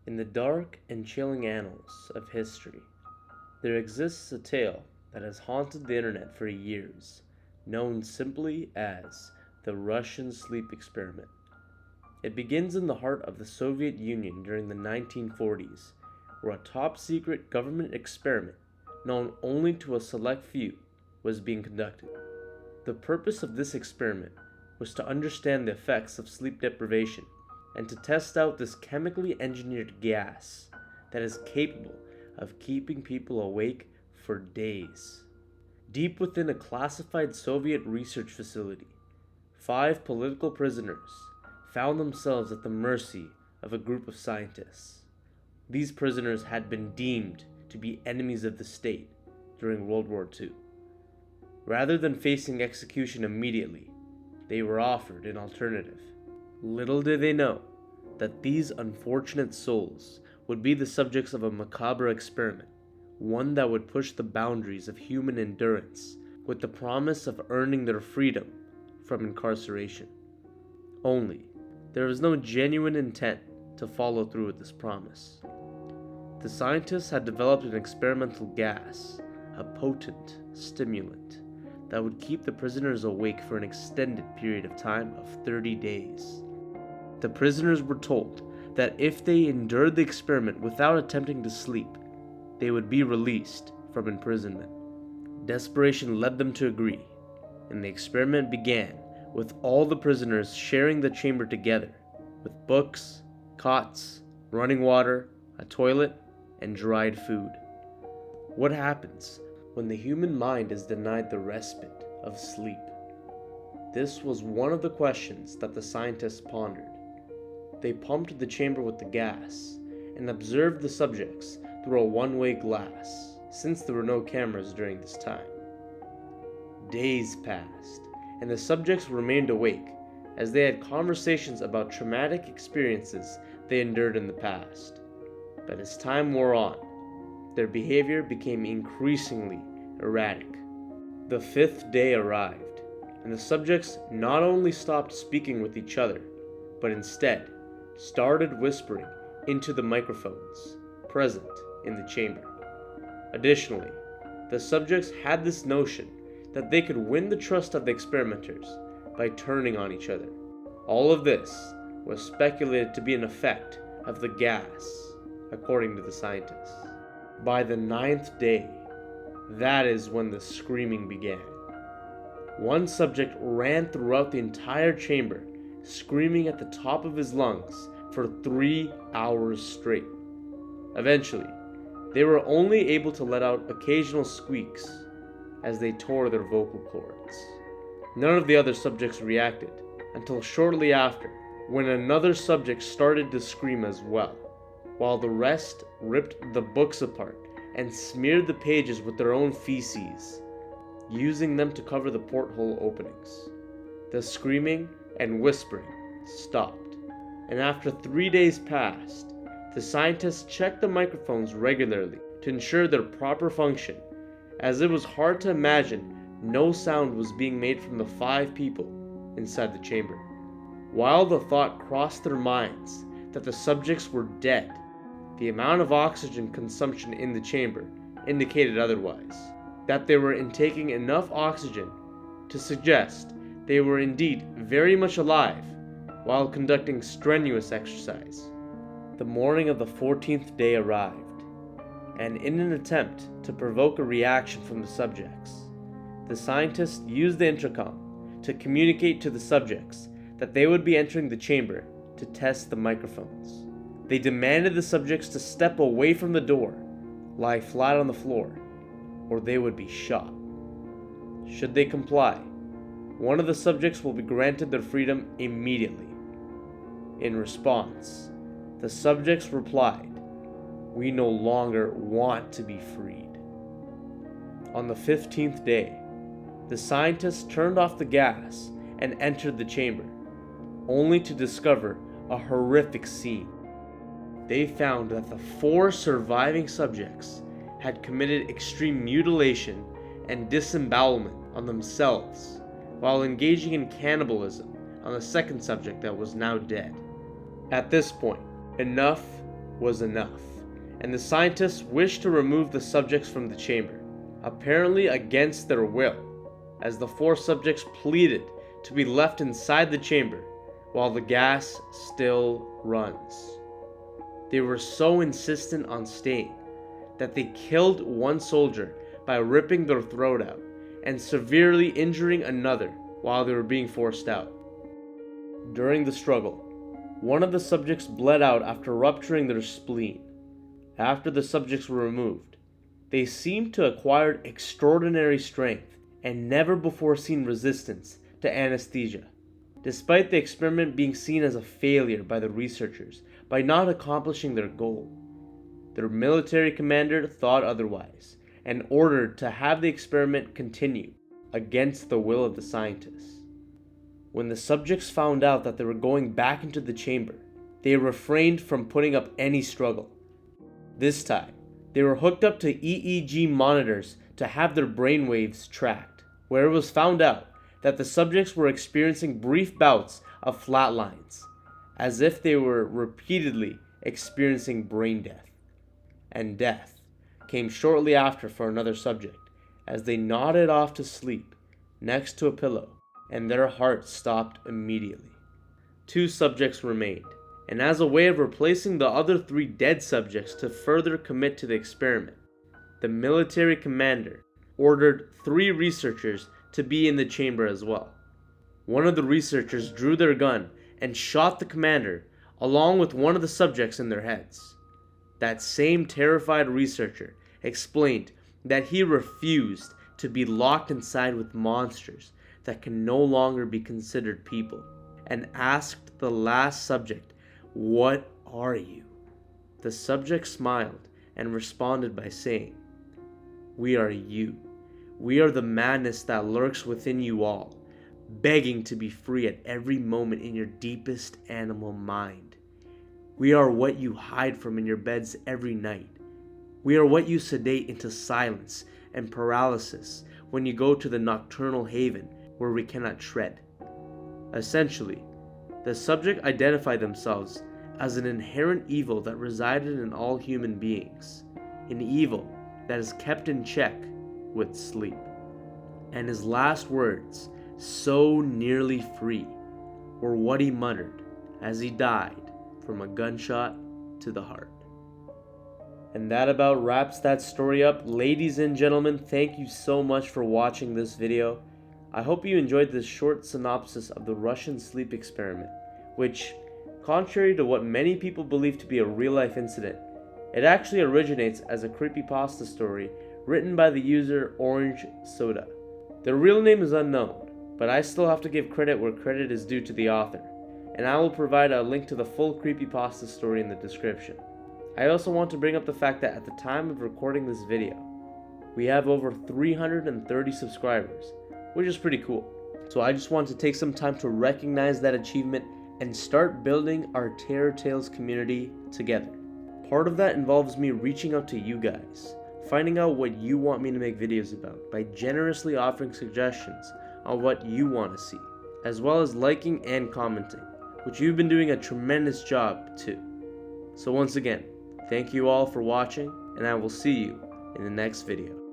In the dark and chilling annals of history, there exists a tale that has haunted the internet for years, known simply as the Russian sleep experiment. It begins in the heart of the Soviet Union during the 1940s, where a top secret government experiment, known only to a select few, was being conducted. The purpose of this experiment was to understand the effects of sleep deprivation and to test out this chemically engineered gas that is capable of keeping people awake for days. Deep within a classified Soviet research facility, 5 political prisoners found themselves at the mercy of a group of scientists. These prisoners had been deemed to be enemies of the state during World War II. Rather than facing execution immediately, they were offered an alternative. Little did they know that these unfortunate souls would be the subjects of a macabre experiment, one that would push the boundaries of human endurance with the promise of earning their freedom from incarceration. Only, there was no genuine intent to follow through with this promise. The scientists had developed an experimental gas, a potent stimulant, that would keep the prisoners awake for an extended period of time of 30 days. The prisoners were told that if they endured the experiment without attempting to sleep, they would be released from imprisonment. Desperation led them to agree, and the experiment began with all the prisoners sharing the chamber together, with books, cots, running water, a toilet, and dried food. What happens when the human mind is denied the respite of sleep? This was one of the questions that the scientists pondered. They pumped the chamber with the gas and observed the subjects through a one-way glass, since there were no cameras during this time. Days passed, and the subjects remained awake as they had conversations about traumatic experiences they endured in the past. But as time wore on, their behavior became increasingly erratic. The 5th day arrived, and the subjects not only stopped speaking with each other, but instead started whispering into the microphones present in the chamber. Additionally, the subjects had this notion that they could win the trust of the experimenters by turning on each other. All of this was speculated to be an effect of the gas, according to the scientists. By the 9th day, that is when the screaming began. One subject ran throughout the entire chamber, screaming at the top of his lungs for 3 hours straight. Eventually, they were only able to let out occasional squeaks as they tore their vocal cords. None of the other subjects reacted until shortly after, when another subject started to scream as well, while the rest ripped the books apart and smeared the pages with their own feces, using them to cover the porthole openings. The screaming and whispering stopped, and after 3 days passed, the scientists checked the microphones regularly to ensure their proper function, as it was hard to imagine no sound was being made from the 5 people inside the chamber. While the thought crossed their minds that the subjects were dead, the amount of oxygen consumption in the chamber indicated otherwise, that they were intaking enough oxygen to suggest they were indeed very much alive while conducting strenuous exercise. The morning of the 14th day arrived, and in an attempt to provoke a reaction from the subjects, the scientists used the intercom to communicate to the subjects that they would be entering the chamber to test the microphones. They demanded the subjects to step away from the door, lie flat on the floor, or they would be shot. Should they comply, one of the subjects will be granted their freedom immediately. In response, the subjects replied, "We no longer want to be freed." On the 15th day, the scientists turned off the gas and entered the chamber, only to discover a horrific scene. They found that the 4 surviving subjects had committed extreme mutilation and disembowelment on themselves, while engaging in cannibalism on the second subject that was now dead. At this point, enough was enough, and the scientists wished to remove the subjects from the chamber, apparently against their will, as the 4 subjects pleaded to be left inside the chamber while the gas still runs. They were so insistent on staying that they killed one soldier by ripping their throat out and severely injuring another while they were being forced out. During the struggle, one of the subjects bled out after rupturing their spleen. After the subjects were removed, they seemed to acquire extraordinary strength and never before seen resistance to anesthesia, despite the experiment being seen as a failure by the researchers by not accomplishing their goal. Their military commander thought otherwise and ordered to have the experiment continue against the will of the scientists. When the subjects found out that they were going back into the chamber, they refrained from putting up any struggle. This time, they were hooked up to EEG monitors to have their brainwaves tracked, where it was found out that the subjects were experiencing brief bouts of flatlines, as if they were repeatedly experiencing brain death. And death came shortly after for another subject, as they nodded off to sleep next to a pillow, and their hearts stopped immediately. 2 subjects remained, and as a way of replacing the other 3 dead subjects to further commit to the experiment, the military commander ordered 3 researchers to be in the chamber as well. One of the researchers drew their gun and shot the commander along with one of the subjects in their heads. That same terrified researcher explained that he refused to be locked inside with monsters that can no longer be considered people, and asked the last subject, "What are you?" The subject smiled and responded by saying, "We are you. We are the madness that lurks within you all, begging to be free at every moment in your deepest animal mind. We are what you hide from in your beds every night. We are what you sedate into silence and paralysis when you go to the nocturnal haven where we cannot tread." Essentially, the subject identified themselves as an inherent evil that resided in all human beings, an evil that is kept in check with sleep. And his last words, "so nearly free," were what he muttered as he died from a gunshot to the heart. And that about wraps that story up. Ladies and gentlemen, thank you so much for watching this video. I hope you enjoyed this short synopsis of the Russian sleep experiment, which, contrary to what many people believe to be a real-life incident, it actually originates as a creepypasta story written by the user Orange Soda. Their real name is unknown, but I still have to give credit where credit is due to the author, and I will provide a link to the full creepypasta story in the description. I also want to bring up the fact that at the time of recording this video, we have over 330 subscribers, which is pretty cool. So I just want to take some time to recognize that achievement and start building our Terror Tales community together. Part of that involves me reaching out to you guys, finding out what you want me to make videos about by generously offering suggestions on what you want to see, as well as liking and commenting, which you've been doing a tremendous job too. So once again, thank you all for watching, and I will see you in the next video.